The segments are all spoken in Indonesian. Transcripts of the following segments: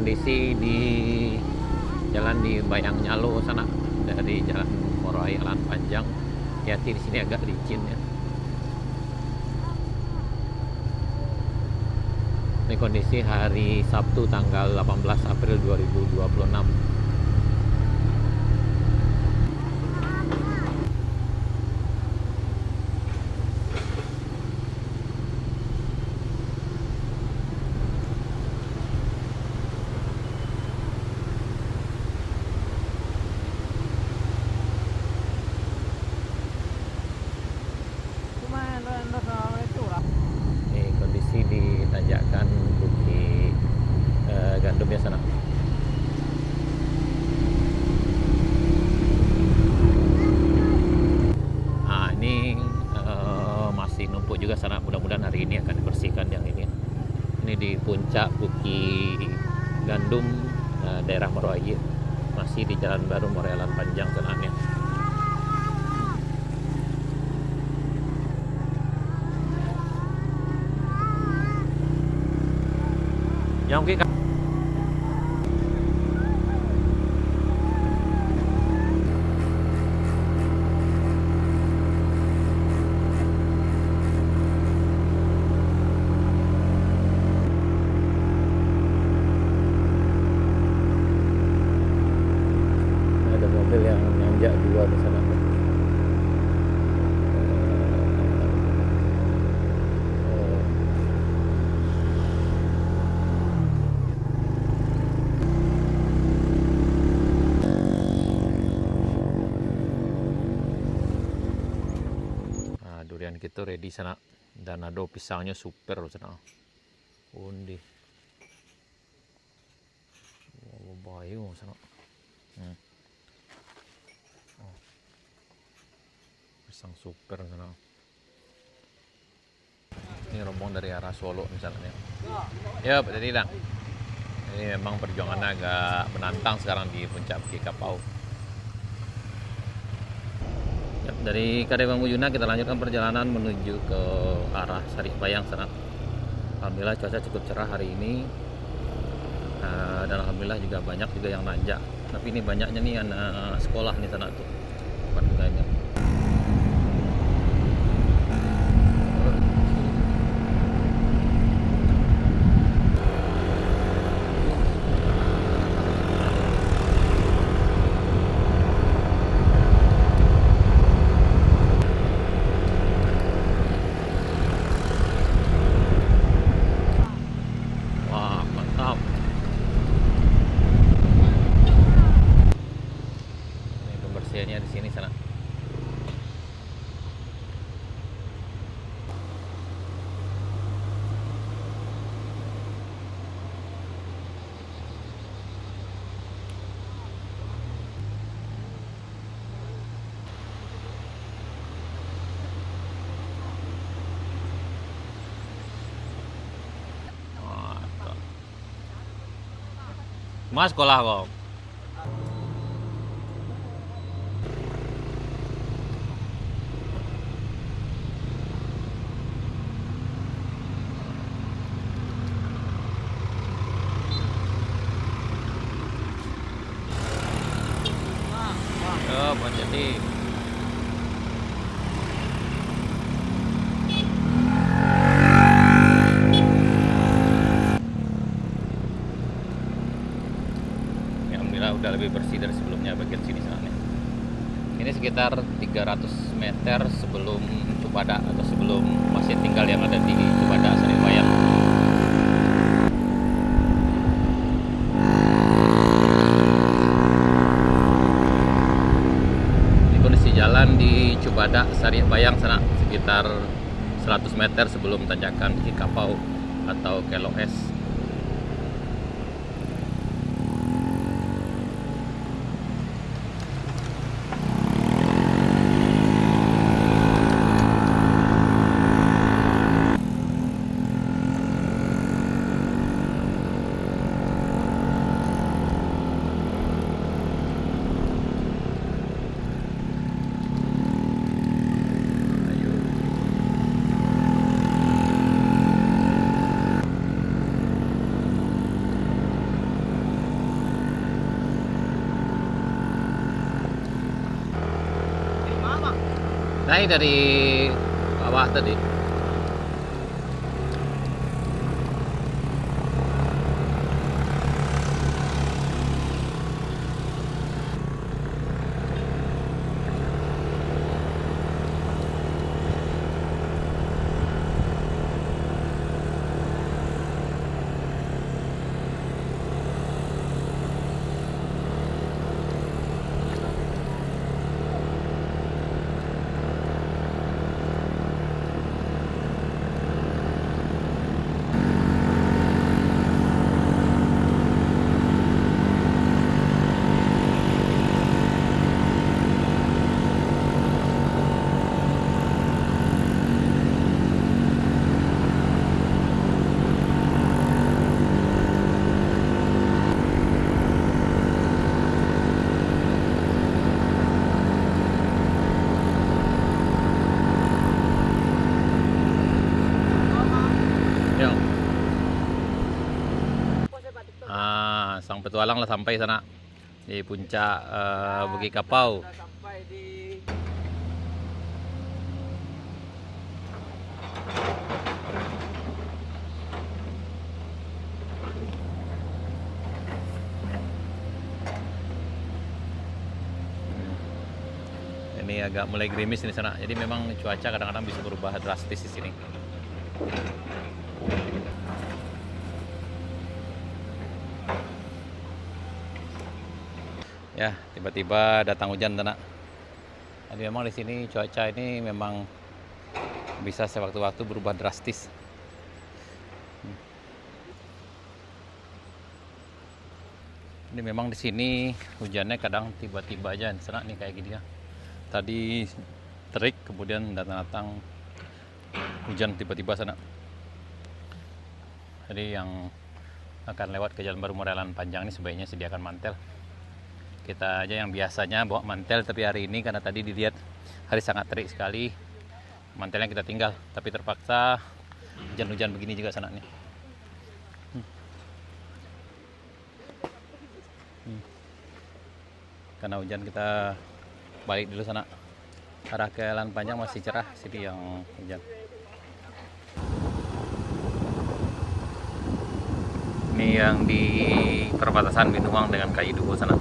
kondisi di jalan di Bayang Nyalo sana, dari Jalan Moroai Alan Panjang. Hati-hati di sini agak licin ya. Ini kondisi hari Sabtu tanggal 18 April 2026. Ini kondisi di tanjakan Bukit Gandum ya sana. Nah ini masih numpuk juga sana. Mudah-mudahan hari ini akan dibersihkan yang ini. Ini di puncak Bukit Gandum, daerah Moroai. Masih di Jalan Baru Moroai Alan Panjang jalannya. Yang mungkin ada mobil yang nanjak dua di sana. Durian kita ready sana, dan ada pisangnya super sana. Undi. Wow, bayu sana. Oh. Pisang super sana. Ini rombong dari arah Solo misalnya. Ya, jadi lah. Ini memang perjuangannya agak menantang sekarang di puncak Bukit Kapau. Dari Kadai Bangujuna kita lanjutkan perjalanan menuju ke arah Saripayang sana. Alhamdulillah cuaca cukup cerah hari ini, dan alhamdulillah juga banyak juga yang nanjak. Tapi ini banyaknya nih anak sekolah nih sana tuh, bandingannya. Di sini sana. Mas sekolah kok. Jadi alhamdulillah udah lebih bersih dari sebelumnya bagian sini sana. Ini sekitar 300 meter sebelum Cibadak atau sebelum masjid tinggal yang ada di Cibadak Saripayang. Jalan di Cibadak Saripayang sana, sekitar 100 meter sebelum tanjakan Bukit Kapau atau Kelok S. naik dari bawah tadi. Yuk. Sang petualang lah sampai sana di puncak Bukit Kapau. Sampai di Ini agak mulai gerimis di sana. Jadi memang cuaca kadang-kadang bisa berubah drastis di sini. Ya, tiba-tiba datang hujan sana. Jadi memang di sini cuaca ini memang bisa sewaktu-waktu berubah drastis. Ini memang di sini hujannya kadang tiba-tiba aja di sana nih kayak gini ya. Tadi terik, kemudian datang-datang hujan tiba-tiba sana. Jadi yang akan lewat ke Jalan Baru Morelan Panjang ini sebaiknya sediakan mantel. Kita aja yang biasanya bawa mantel, tapi hari ini karena tadi dilihat hari sangat terik sekali, mantelnya kita tinggal. Tapi terpaksa hujan-hujan begini juga sana nih. Karena hujan kita balik dulu sana. Arah ke Jalan Panjang masih cerah, sini yang hujan. Ini yang di perbatasan Binuang dengan Kaidugo sana.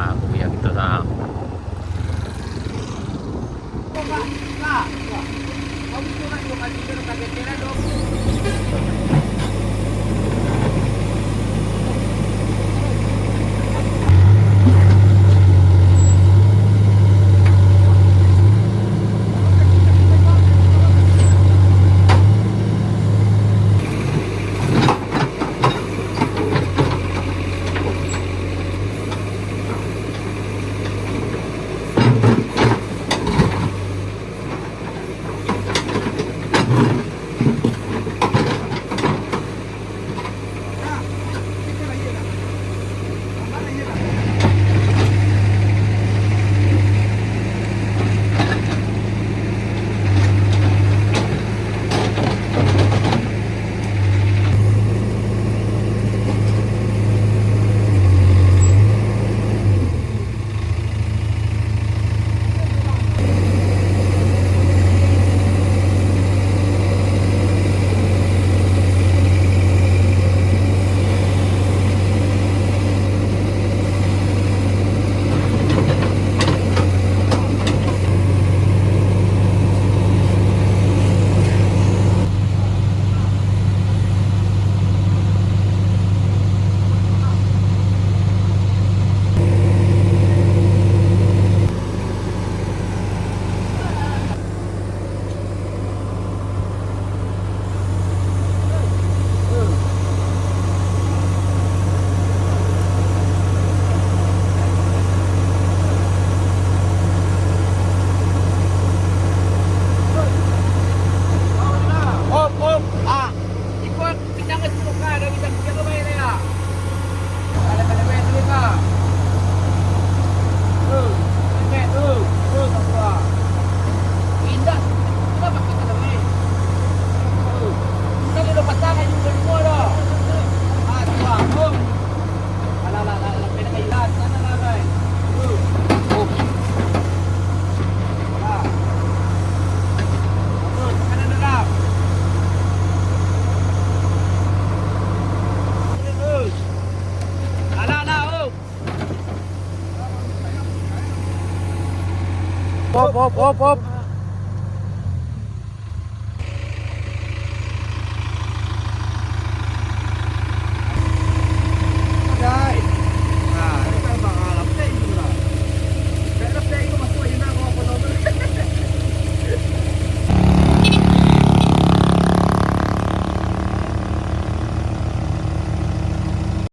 Aku ya gitu sana. op.